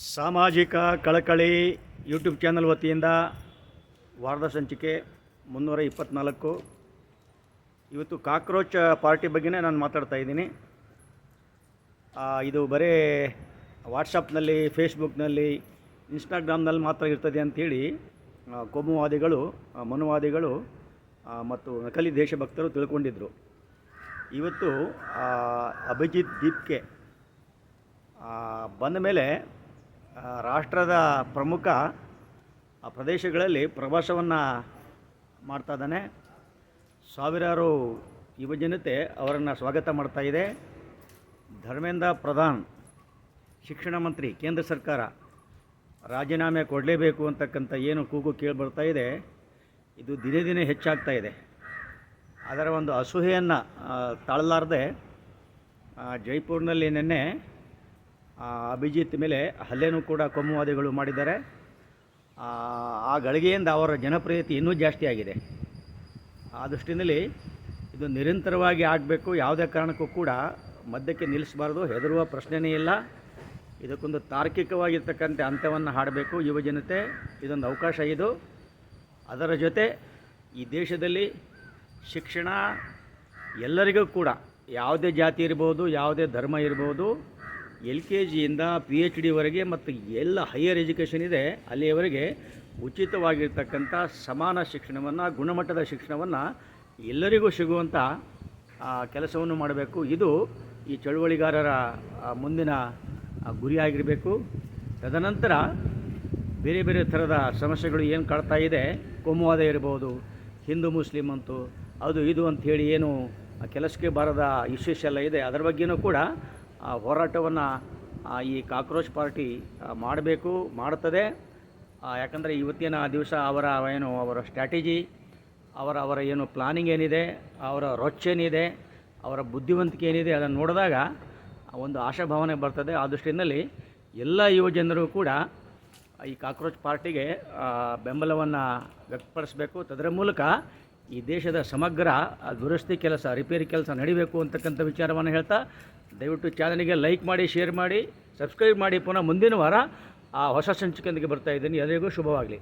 ಸಾಮಾಜಿಕ ಕಳಕಳಿ YouTube channel ವತಿಯಿಂದ ವಾರದ ಸಂಚಿಕೆ 324. ಇವತ್ತು ಕಾಕ್ರೋಚ್ ಪಾರ್ಟಿ ಬಗ್ಗೆನೇ ನಾನು ಮಾತಾಡ್ತಾ ಇದ್ದೀನಿ. ಇದು ಬರೀ ವಾಟ್ಸಪ್ನಲ್ಲಿ, ಫೇಸ್ಬುಕ್ನಲ್ಲಿ, ಇನ್ಸ್ಟಾಗ್ರಾಮ್ನಲ್ಲಿ ಮಾತ್ರ ಇರ್ತದೆ ಅಂಥೇಳಿ ಕೋಮುವಾದಿಗಳು, ಮನುವಾದಿಗಳು ಮತ್ತು ನಕಲಿ ದೇಶಭಕ್ತರು ತಿಳ್ಕೊಂಡಿದ್ದರು. ಇವತ್ತು ಅಭಿಜಿತ್ ದೀಪ್ಗೆ ಬಂದ ಮೇಲೆ ರಾಷ್ಟ್ರದ ಪ್ರಮುಖ ಪ್ರದೇಶಗಳಲ್ಲಿ ಪ್ರವಾಸವನ್ನು ಮಾಡ್ತಾ ಇದ್ದಾನೆ. ಸಾವಿರಾರು ಯುವಜನತೆ ಅವರನ್ನು ಸ್ವಾಗತ ಮಾಡ್ತಾ ಇದೆ. ಧರ್ಮೇಂದ್ರ ಪ್ರಧಾನ್, ಶಿಕ್ಷಣ ಮಂತ್ರಿ, ಕೇಂದ್ರ ಸರ್ಕಾರ ರಾಜೀನಾಮೆ ಕೊಡಲೇಬೇಕು ಅಂತಕ್ಕಂಥ ಏನು ಕೂಗು ಕೇಳಿಬರ್ತಾ ಇದೆ, ಇದು ದಿನೇ ದಿನೇ ಹೆಚ್ಚಾಗ್ತಾ ಇದೆ. ಅದರ ಒಂದು ಅಸೂಯೆಯನ್ನು ತಾಳಲಾರದೆ ಜೈಪುರ್ನಲ್ಲಿ ನಿನ್ನೆ ಅಭಿಜಿತ್ ಮೇಲೆ ಹಲ್ಲೆನೂ ಕೂಡ ಕೋಮುವಾದಿಗಳು ಮಾಡಿದ್ದಾರೆ. ಆ ಗಳಿಗೆಯಿಂದ ಅವರ ಜನಪ್ರಿಯತೆ ಇನ್ನೂ ಜಾಸ್ತಿ ಆಗಿದೆ. ಆ ದೃಷ್ಟಿಯಲ್ಲಿ ಇದು ನಿರಂತರವಾಗಿ ಆಗಬೇಕು. ಯಾವುದೇ ಕಾರಣಕ್ಕೂ ಕೂಡ ಮಧ್ಯಕ್ಕೆ ನಿಲ್ಲಿಸಬಾರ್ದು. ಹೆದರುವ ಪ್ರಶ್ನೆಯೇ ಇಲ್ಲ. ಇದಕ್ಕೊಂದು ತಾರ್ಕಿಕವಾಗಿರ್ತಕ್ಕಂಥ ಅಂತ್ಯವನ್ನು ಹಾಡಬೇಕು ಯುವಜನತೆ. ಇದೊಂದು ಅವಕಾಶ ಇದು. ಅದರ ಜೊತೆ ಈ ದೇಶದಲ್ಲಿ ಶಿಕ್ಷಣ ಎಲ್ಲರಿಗೂ ಕೂಡ, ಯಾವುದೇ ಜಾತಿ ಇರ್ಬೋದು, ಯಾವುದೇ ಧರ್ಮ ಇರ್ಬೋದು, LKGಯಿಂದ PhDವರೆಗೆ ಮತ್ತು ಎಲ್ಲ ಹೈಯರ್ ಎಜುಕೇಷನ್ ಇದೆ ಅಲ್ಲಿಯವರೆಗೆ ಉಚಿತವಾಗಿರ್ತಕ್ಕಂಥ ಸಮಾನ ಶಿಕ್ಷಣವನ್ನು, ಗುಣಮಟ್ಟದ ಶಿಕ್ಷಣವನ್ನು ಎಲ್ಲರಿಗೂ ಸಿಗುವಂಥ ಕೆಲಸವನ್ನು ಮಾಡಬೇಕು. ಇದು ಈ ಚಳುವಳಿಗಾರರ ಮುಂದಿನ ಗುರಿಯಾಗಿರಬೇಕು. ತದನಂತರ ಬೇರೆ ಬೇರೆ ಥರದ ಸಮಸ್ಯೆಗಳು ಏನು ಕಾಡ್ತಾ ಇದೆ, ಕೋಮುವಾದ ಇರ್ಬೋದು, ಹಿಂದೂ ಮುಸ್ಲಿಂ ಅಂತೂ ಅದು ಇದು ಅಂಥೇಳಿ ಏನು ಕೆಲಸಕ್ಕೆ ಬಾರದ ಇಶ್ಯೂಸ್ ಎಲ್ಲ ಇದೆ, ಅದರ ಬಗ್ಗೆಯೂ ಕೂಡ ಹೋರಾಟವನ್ನು ಈ ಕಾಕ್ರೋಚ್ ಪಾರ್ಟಿ ಮಾಡಬೇಕು, ಮಾಡುತ್ತದೆ. ಯಾಕಂದರೆ ಇವತ್ತಿನ ದಿವಸ ಅವರ ಸ್ಟ್ರಾಟಜಿ, ಅವರ ಏನು ಪ್ಲಾನಿಂಗ್ ಏನಿದೆ, ಅವರ ರೊಚ್ಚೇನಿದೆ, ಅವರ ಬುದ್ಧಿವಂತಿಕೆ ಏನಿದೆ, ಅದನ್ನು ನೋಡಿದಾಗ ಒಂದು ಆಶಾಭಾವನೆ ಬರ್ತದೆ. ಆ ದೃಷ್ಟಿಯಲ್ಲಿ ಎಲ್ಲ ಯುವಜನರು ಕೂಡ ಈ ಕಾಕ್ರೋಚ್ ಪಾರ್ಟಿಗೆ ಬೆಂಬಲವನ್ನು ವ್ಯಕ್ತಪಡಿಸಬೇಕು. ಅದರ ಮೂಲಕ ಈ ದೇಶದ ಸಮಗ್ರ ದುರಸ್ತಿ ಕೆಲಸ, ರಿಪೇರಿ ಕೆಲಸ ನಡಿಬೇಕು ಅಂತಕ್ಕಂಥ ವಿಚಾರವನ್ನು ಹೇಳ್ತಾ, ದಯವಿಟ್ಟು ಚಾನಲ್ಗೆ ಲೈಕ್ ಮಾಡಿ, ಶೇರ್ ಮಾಡಿ, ಸಬ್ಸ್ಕ್ರೈಬ್ ಮಾಡಿ. ಪುನಃ ಮುಂದಿನ ವಾರ ಹೊಸ ಸಂಚಿಕೆಯೊಂದಿಗೆ ಬರ್ತಾ ಇದ್ದೀನಿ. ಎಲ್ಲರಿಗೂ ಶುಭವಾಗಲಿ.